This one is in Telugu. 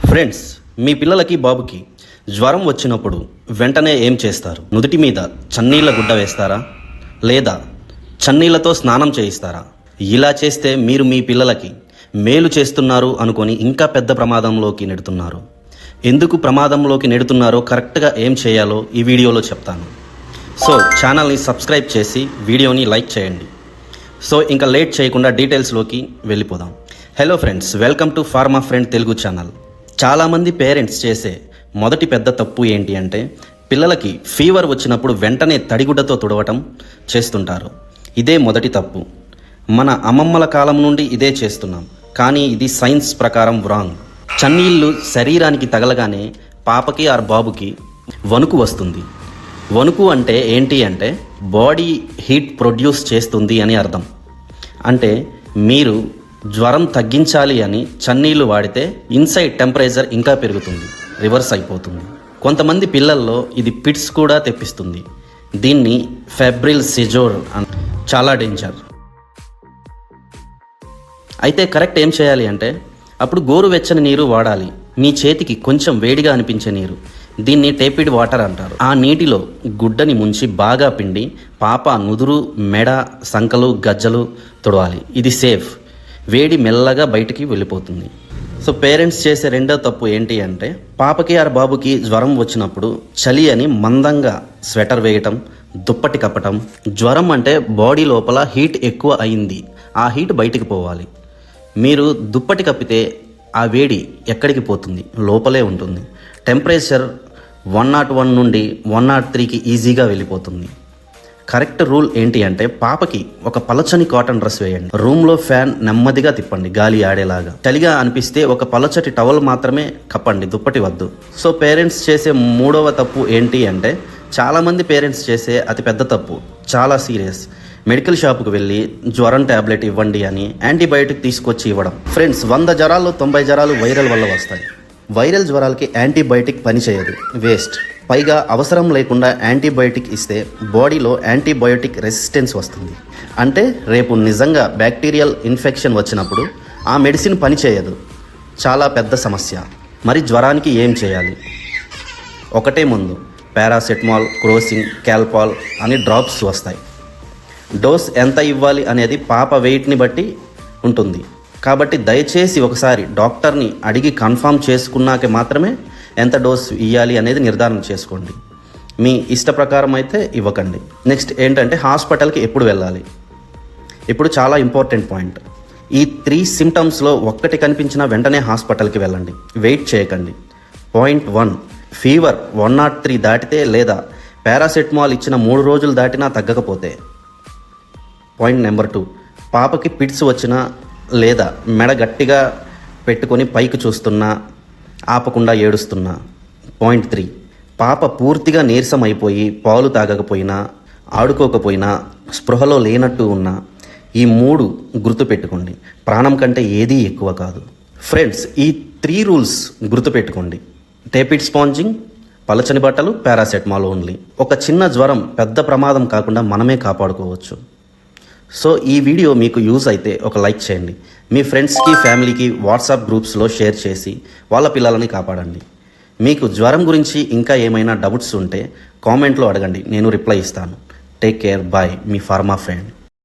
ఫ్రెండ్స్, మీ పిల్లలకి బాబుకి జ్వరం వచ్చినప్పుడు వెంటనే ఏం చేస్తారు? నుదుటి మీద చన్నీళ్ళ గుడ్డ వేస్తారా? లేదా చన్నీళ్ళతో స్నానం చేయిస్తారా? ఇలా చేస్తే మీరు మీ పిల్లలకి మేలు చేస్తున్నారు అనుకొని ఇంకా పెద్ద ప్రమాదంలోకి నెడుతున్నారు. ఎందుకు ప్రమాదంలోకి నెడుతున్నారో కరెక్ట్గా ఏం చేయాలో ఈ వీడియోలో చెప్తాను. సో ఛానల్ని సబ్స్క్రైబ్ చేసి వీడియోని లైక్ చేయండి. సో ఇంకా లేట్ చేయకుండా డీటెయిల్స్లోకి వెళ్ళిపోదాం. Hello friends, welcome to pharma friend Telugu channel. చాలామంది పేరెంట్స్ చేసే మొదటి పెద్ద తప్పు ఏంటి అంటే పిల్లలకి ఫీవర్ వచ్చినప్పుడు వెంటనే తడిగుడ్డతో తుడవటం చేస్తుంటారు. ఇదే మొదటి తప్పు. మన అమ్మమ్మల కాలం నుండి ఇదే చేస్తున్నాం, కానీ ఇది సైన్స్ ప్రకారం రాంగ్. చన్నీళ్ళు శరీరానికి తగలగానే పాపకి ఆర్ బాబుకి వణుకు వస్తుంది. వణుకు అంటే ఏంటి అంటే బాడీ హీట్ ప్రొడ్యూస్ చేస్తుంది అని అర్థం. అంటే మీరు జ్వరం తగ్గించాలి అని చన్నీళ్ళు వాడితే ఇన్సైడ్ టెంపరేచర్ ఇంకా పెరుగుతుంది, రివర్స్ అయిపోతుంది. కొంతమంది పిల్లల్లో ఇది పిట్స్ కూడా తెప్పిస్తుంది. దీన్ని ఫెబ్రిల్ సిజోర్ అని, చాలా డేంజర్. అయితే కరెక్ట్ ఏం చేయాలి అంటే అప్పుడు గోరువెచ్చని నీరు వాడాలి. మీ చేతికి కొంచెం వేడిగా అనిపించే నీరు, దీన్ని టేపిడ్ వాటర్ అంటారు. ఆ నీటిలో గుడ్డని ముంచి బాగా పిండి పాప నుదురు, మెడ, సంకలు, గజ్జలు తుడవాలి. ఇది సేఫ్. వేడి మెల్లగా బయటికి వెళ్ళిపోతుంది. సో పేరెంట్స్ చేసే రెండో తప్పు ఏంటి అంటే పాపకి ఆర్ బాబుకి జ్వరం వచ్చినప్పుడు చలి అని మందంగా స్వెటర్ వేయటం, దుప్పటి కప్పటం. జ్వరం అంటే బాడీ లోపల హీట్ ఎక్కువ అయింది, ఆ హీట్ బయటికి పోవాలి. మీరు దుప్పటి కప్పితే ఆ వేడి ఎక్కడికి పోతుంది? లోపలే ఉంటుంది. టెంపరేచర్ 101 నుండి 103కి ఈజీగా వెళ్ళిపోతుంది. కరెక్ట్ రూల్ ఏంటి అంటే పాపకి ఒక పలచని కాటన్ డ్రెస్ వేయండి. రూమ్లో ఫ్యాన్ నెమ్మదిగా తిప్పండి, గాలి ఆడేలాగా. చలిగా అనిపిస్తే ఒక పలచటి టవల్ మాత్రమే కప్పండి, దుప్పటి వద్దు. సో పేరెంట్స్ చేసే మూడవ తప్పు ఏంటి అంటే చాలామంది పేరెంట్స్ చేసే అతి పెద్ద తప్పు, చాలా సీరియస్. మెడికల్ షాప్కి వెళ్ళి జ్వరం ట్యాబ్లెట్ ఇవ్వండి అని యాంటీబయాటిక్ తీసుకొచ్చి ఇవ్వడం. ఫ్రెండ్స్, 100 జ్వరాల్లో 90 జ్వరాలు వైరల్ వల్ల వస్తాయి. వైరల్ జ్వరాలకి యాంటీబయాటిక్ పనిచేయదు, వేస్ట్. పైగా అవసరం లేకుండా యాంటీబయాటిక్ ఇస్తే బాడీలో యాంటీబయోటిక్ రెసిస్టెన్స్ వస్తుంది. అంటే రేపు నిజంగా బ్యాక్టీరియల్ ఇన్ఫెక్షన్ వచ్చినప్పుడు ఆ మెడిసిన్ పనిచేయదు. చాలా పెద్ద సమస్య. మరి జ్వరానికి ఏం చేయాలి? ఒకటే మందు, పారాసెటమాల్, క్రోసిన్, క్యాల్పాల్ అని డ్రాప్స్ వస్తాయి. డోస్ ఎంత ఇవ్వాలి అనేది పాప వెయిట్ని బట్టి ఉంటుంది. కాబట్టి దయచేసి ఒకసారి డాక్టర్ని అడిగి కన్ఫర్మ్ చేసుకున్నాక మాత్రమే ఎంత డోస్ ఇవ్వాలి అనేది నిర్ధారణ చేసుకోండి. మీ ఇష్ట ప్రకారం అయితే ఇవ్వకండి. నెక్స్ట్ ఏంటంటే హాస్పిటల్కి ఎప్పుడు వెళ్ళాలి? ఇప్పుడు చాలా ఇంపార్టెంట్ పాయింట్. ఈ 3 సిమ్టమ్స్లో ఒక్కటి కనిపించినా వెంటనే హాస్పిటల్కి వెళ్ళండి, వెయిట్ చేయకండి. పాయింట్ 1, ఫీవర్ 103 దాటితే లేదా పారాసెటమాల్ ఇచ్చిన 3 రోజులు దాటినా తగ్గకపోతే. పాయింట్ నెంబర్ 2, పాపకి పిట్స్ వచ్చినా లేదా మెడ గట్టిగా పెట్టుకొని పైకి చూస్తున్నా, ఆపకుండా ఏడుస్తున్నా. పాయింట్ 3, పాప పూర్తిగా నీరసం అయిపోయి పాలు తాగకపోయినా, ఆడుకోకపోయినా, స్పృహలో లేనట్టు ఉన్నా. ఈ 3 గుర్తుపెట్టుకోండి. ప్రాణం కంటే ఏదీ ఎక్కువ కాదు. ఫ్రెండ్స్, ఈ 3 రూల్స్ గుర్తుపెట్టుకోండి. టేపిడ్ స్పాంజింగ్, పలచని బట్టలు, పారాసెటమాల్ ఓన్లీ. ఒక చిన్న జ్వరం పెద్ద ప్రమాదం కాకుండా మనమే కాపాడుకోవచ్చు. సో ఈ వీడియో మీకు యూజ్ అయితే ఒక లైక్ చేయండి. మీ ఫ్రెండ్స్కి, ఫ్యామిలీకి వాట్సాప్ గ్రూప్స్లో షేర్ చేసి వాళ్ళ పిల్లలని కాపాడండి. మీకు జ్వరం గురించి ఇంకా ఏమైనా డౌట్స్ ఉంటే కామెంట్లో అడగండి, నేను రిప్లై ఇస్తాను. Take care, bye. మీ ఫార్మా ఫ్రెండ్.